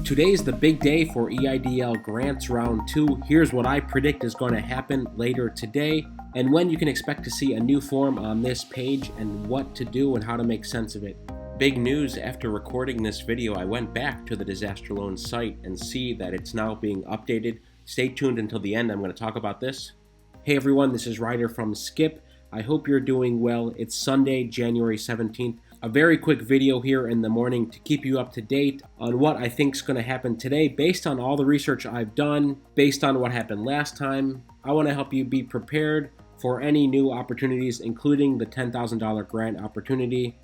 Today's the big day for EIDL Grants Round 2. Here's what I predict is going to happen later today, and when you can expect to see a new form on this page, and what to do and how to make sense of it. Big news: after recording this video, I went back to the disaster loan site and see that it's now being updated. Stay tuned until the end. I'm going to talk about this. Hey everyone, this is Ryder from Skip. I hope you're doing well. It's Sunday, January 17th. A very quick video here in the morning to keep you up to date on what I think is going to happen today based on all the research I've done, based on what happened last time. I want to help you be prepared for any new opportunities, including the $10,000 grant opportunity.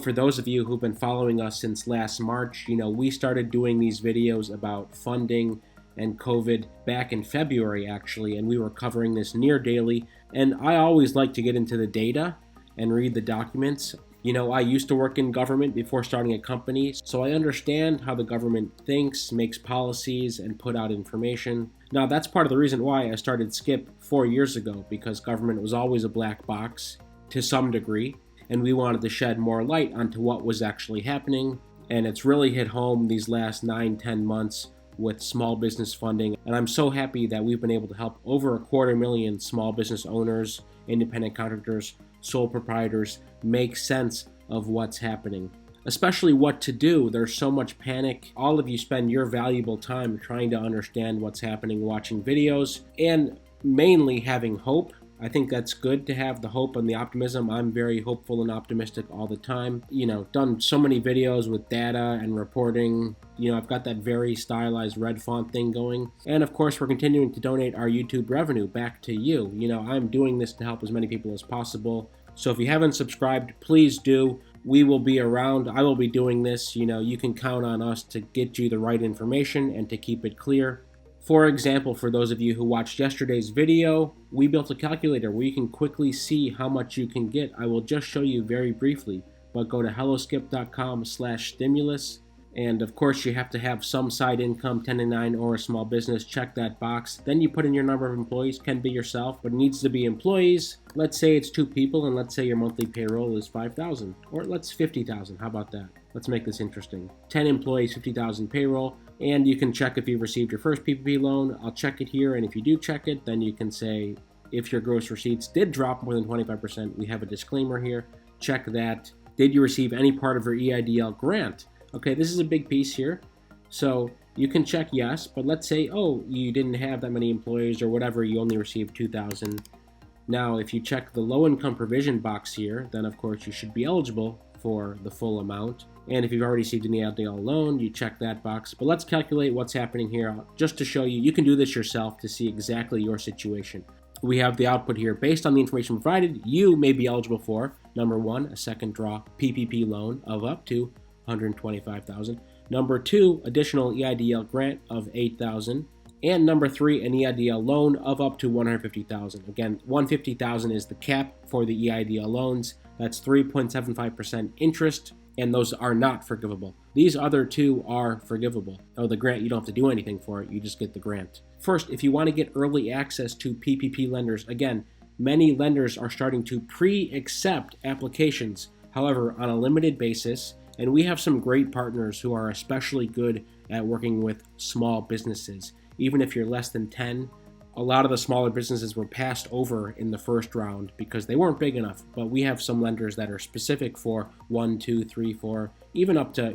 For those of you who've been following us since last March, we started doing these videos about funding and COVID back in February actually, and we were covering this near daily. And I always like to get into the data and read the documents. I used to work in government before starting a company, so I understand how the government thinks, makes policies, and put out information. Now, that's part of the reason why I started Skip 4 years ago, because government was always a black box to some degree, and we wanted to shed more light onto what was actually happening. And it's really hit home these last 9-10 months with small business funding, and I'm so happy that we've been able to help over 250,000 small business owners, independent contractors, sole proprietors make sense of what's happening, especially what to do. There's so much panic. All of you spend your valuable time trying to understand what's happening, watching videos, and mainly having hope. I think that's good to have the hope and the optimism. I'm very hopeful and optimistic all the time. Done so many videos with data and reporting. I've got that very stylized red font thing going. And of course, we're continuing to donate our YouTube revenue back to you. I'm doing this to help as many people as possible. So if you haven't subscribed, please do. We will be around. I will be doing this. You can count on us to get you the right information and to keep it clear. For example, for those of you who watched yesterday's video, we built a calculator where you can quickly see how much you can get. I will just show you very briefly, but go to helloskip.com/stimulus. And of course, you have to have some side income, 1099 or a small business. Check that box. Then you put in your number of employees. Can be yourself, but it needs to be employees. Let's say it's 2 people, and let's say your monthly payroll is $5,000, or let's 50,000. How about that? Let's make this interesting. 10 employees, 50,000 payroll, and you can check if you've received your first PPP loan. I'll check it here, and if you do check it, then you can say if your gross receipts did drop more than 25%. We have a disclaimer here. Check that. Did you receive any part of your EIDL grant? Okay, this is a big piece here. So you can check yes, but let's say, you didn't have that many employees or whatever, you only received 2,000. Now, if you check the low income provision box here, then of course you should be eligible for the full amount. And if you've already received an EIDL loan, you check that box. But let's calculate what's happening here just to show you. You can do this yourself to see exactly your situation. We have the output here. Based on the information provided, you may be eligible for, number 1, a second draw PPP loan of up to $125,000. Number 2, additional EIDL grant of $8,000. And number 3, an EIDL loan of up to $150,000. Again, $150,000 is the cap for the EIDL loans. That's 3.75% interest, and those are not forgivable. These other 2 are forgivable. The grant, you don't have to do anything for it. You just get the grant. First, if you want to get early access to PPP lenders, again, many lenders are starting to pre-accept applications, however, on a limited basis. And we have some great partners who are especially good at working with small businesses. Even if you're less than 10, a lot of the smaller businesses were passed over in the first round because they weren't big enough. But we have some lenders that are specific for 1, 2, 3, 4, even up to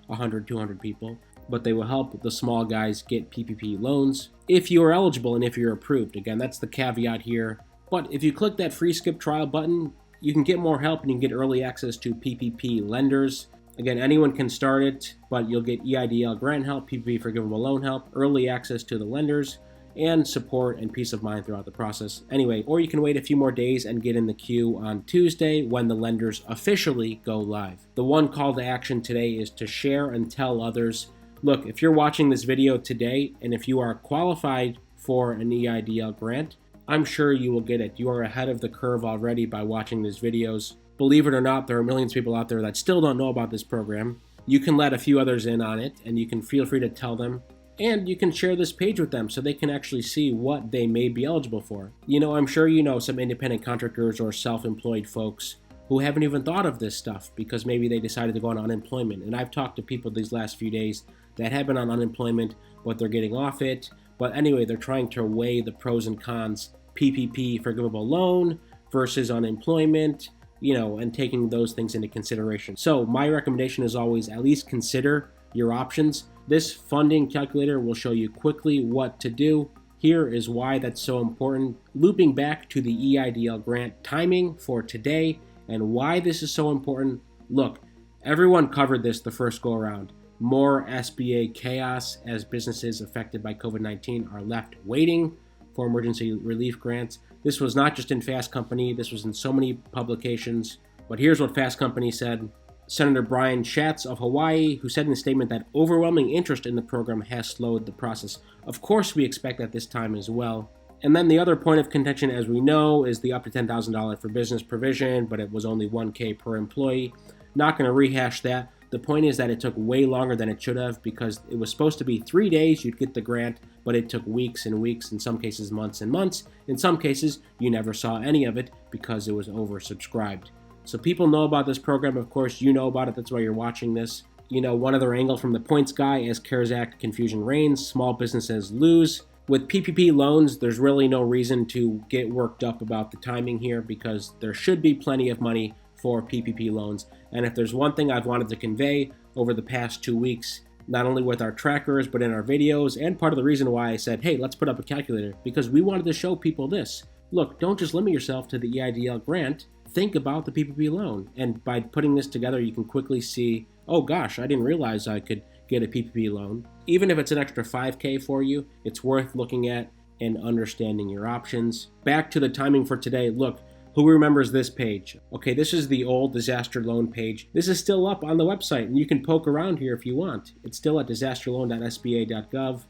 100, 200 people. But they will help the small guys get PPP loans if you are eligible and if you're approved. Again, that's the caveat here. But if you click that free Skip trial button, you can get more help and you can get early access to PPP lenders. Again, anyone can start it, but you'll get EIDL grant help, PPP forgivable loan help, early access to the lenders, and support and peace of mind throughout the process. Anyway, or you can wait a few more days and get in the queue on Tuesday when the lenders officially go live. The one call to action today is to share and tell others. Look, if you're watching this video today, and if you are qualified for an EIDL grant, I'm sure you will get it. You are ahead of the curve already by watching these videos. Believe it or not, there are millions of people out there that still don't know about this program. You can let a few others in on it, and you can feel free to tell them. And you can share this page with them so they can actually see what they may be eligible for. I'm sure some independent contractors or self-employed folks who haven't even thought of this stuff because maybe they decided to go on unemployment. And I've talked to people these last few days that have been on unemployment, but they're getting off it. But anyway, they're trying to weigh the pros and cons, PPP, forgivable loan, versus unemployment, and taking those things into consideration. So my recommendation is always at least consider your options. This funding calculator will show you quickly what to do. Here is why that's so important. Looping back to the EIDL grant timing for today and why this is so important. Look, everyone covered this the first go around. More SBA chaos as businesses affected by COVID-19 are left waiting for emergency relief grants. This was not just in Fast Company, this was in so many publications. But here's what Fast Company said. Senator Brian Schatz of Hawaii, who said in a statement that overwhelming interest in the program has slowed the process. Of course, we expect that this time as well. And then the other point of contention, as we know, is the up to $10,000 for business provision, but it was only $1,000 per employee. Not going to rehash that. The point is that it took way longer than it should have because it was supposed to be 3 days you'd get the grant, but it took weeks and weeks, in some cases months and months. In some cases, you never saw any of it because it was oversubscribed. So people know about this program. Of course, you know about it. That's why you're watching this. One other angle from the points guy, as CARES Act confusion reigns, small businesses lose. With PPP loans, there's really no reason to get worked up about the timing here because there should be plenty of money for PPP loans. And if there's one thing I've wanted to convey over the past 2 weeks, not only with our trackers, but in our videos, and part of the reason why I said, hey, let's put up a calculator, because we wanted to show people this. Look, don't just limit yourself to the EIDL grant. Think about the PPP loan. And by putting this together, you can quickly see, oh gosh, I didn't realize I could get a PPP loan. Even if it's an extra $5,000 for you, it's worth looking at and understanding your options. Back to the timing for today. Look, who remembers this page? Okay, this is the old disaster loan page. This is still up on the website, and you can poke around here if you want. It's still at disasterloan.sba.gov.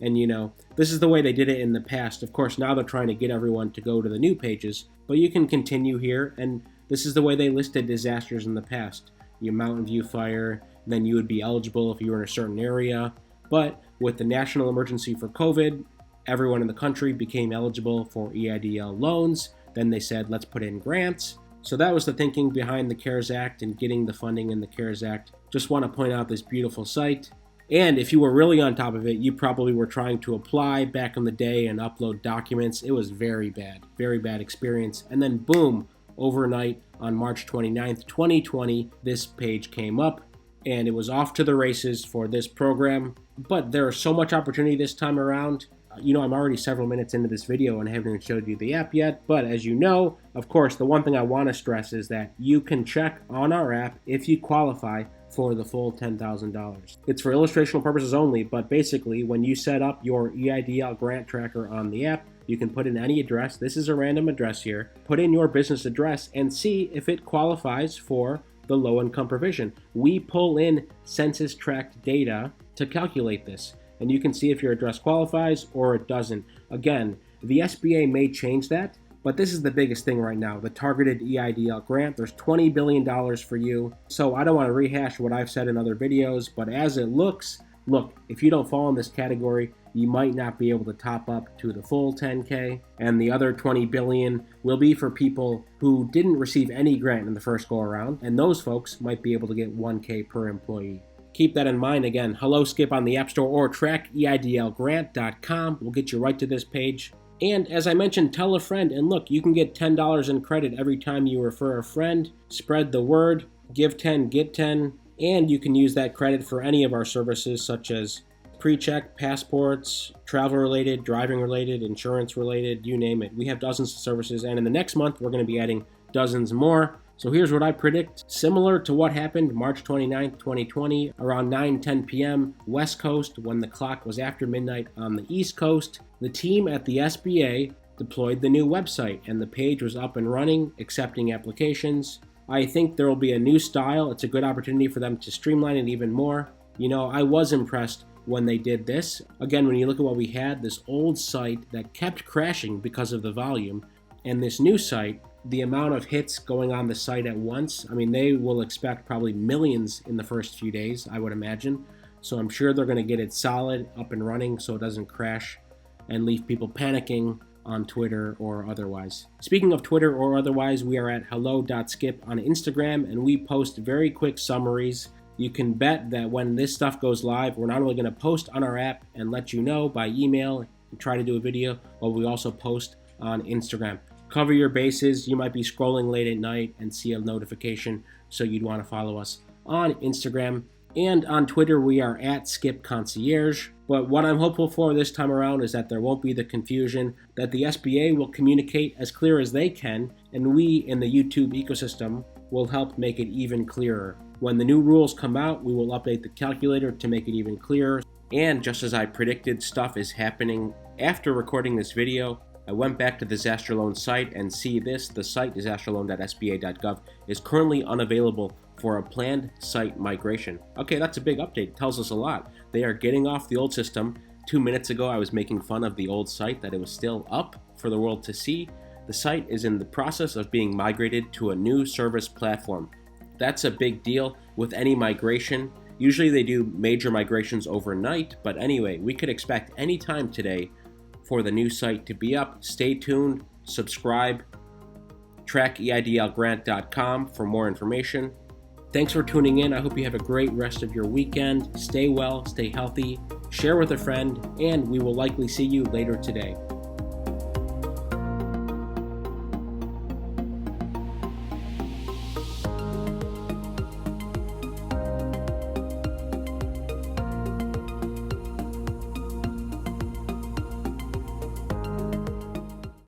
And this is the way they did it in the past. Of course, now they're trying to get everyone to go to the new pages, but you can continue here, and this is the way they listed disasters in the past. Your Mountain View fire, then you would be eligible if you were in a certain area. But with the national emergency for COVID, everyone in the country became eligible for EIDL loans. Then they said, let's put in grants. So that was the thinking behind the CARES Act and getting the funding in the CARES Act. Just want to point out this beautiful site. And if you were really on top of it, you probably were trying to apply back in the day and upload documents. It was very bad experience. And then boom, overnight on March 29th, 2020, this page came up and it was off to the races for this program. But there is so much opportunity this time around. I'm already several minutes into this video and I haven't even showed you the app yet. But as you know, of course, the one thing I want to stress is that you can check on our app if you qualify for the full $10,000. It's for illustrational purposes only, but basically when you set up your EIDL grant tracker on the app, you can put in any address. This is a random address here. Put in your business address and see if it qualifies for the low-income provision. We pull in census tract data to calculate this, and you can see if your address qualifies or it doesn't. Again, the SBA may change that, but this is the biggest thing right now, the targeted EIDL grant. There's $20 billion for you. So I don't want to rehash what I've said in other videos, but as it looks, look, if you don't fall in this category, you might not be able to top up to the full $10,000, and the other $20 billion will be for people who didn't receive any grant in the first go around, and those folks might be able to get $1,000 per employee. Keep that in mind. Again, hello Skip on the App Store or trackeidlgrant.com will get you right to this page. And as I mentioned, tell a friend, and look, you can get $10 in credit every time you refer a friend. Spread the word, give 10, get 10, and you can use that credit for any of our services such as pre-check, passports, travel-related, driving-related, insurance-related, you name it. We have dozens of services, and in the next month, we're going to be adding dozens more. So here's what I predict. Similar to what happened March 29th, 2020, around 9-10 p.m. West Coast, when the clock was after midnight on the East Coast, the team at the SBA deployed the new website, and the page was up and running, accepting applications. I think there will be a new style. It's a good opportunity for them to streamline it even more. I was impressed when they did this. Again, when you look at what we had, this old site that kept crashing because of the volume, and this new site, the amount of hits going on the site at once, they will expect probably millions in the first few days, I would imagine. So I'm sure they're going to get it solid, up and running so it doesn't crash and leave people panicking. on Twitter or otherwise. Speaking of Twitter or otherwise, we are at hello.skip on Instagram, and we post very quick summaries. You can bet that when this stuff goes live, we're not only going to post on our app and let you know by email and try to do a video, but we also post on Instagram. Cover your bases. You might be scrolling late at night and see a notification, so you'd want to follow us on Instagram. And on Twitter, we are at Skip Concierge. But what I'm hopeful for this time around is that there won't be the confusion, that the SBA will communicate as clear as they can, and we in the YouTube ecosystem will help make it even clearer. When the new rules come out, we will update the calculator to make it even clearer. And just as I predicted, stuff is happening. After recording this video, I went back to the disaster loan site and see this. The site, disasterloan.sba.gov, is currently unavailable for a planned site migration. Okay, that's a big update. It tells us a lot. They are getting off the old system. 2 minutes ago, I was making fun of the old site, that it was still up for the world to see. The site is in the process of being migrated to a new service platform. That's a big deal with any migration. Usually they do major migrations overnight, but anyway, we could expect any time today for the new site to be up. Stay tuned, subscribe, track EIDLgrant.com for more information. Thanks for tuning in. I hope you have a great rest of your weekend. Stay well, stay healthy, share with a friend, and we will likely see you later today.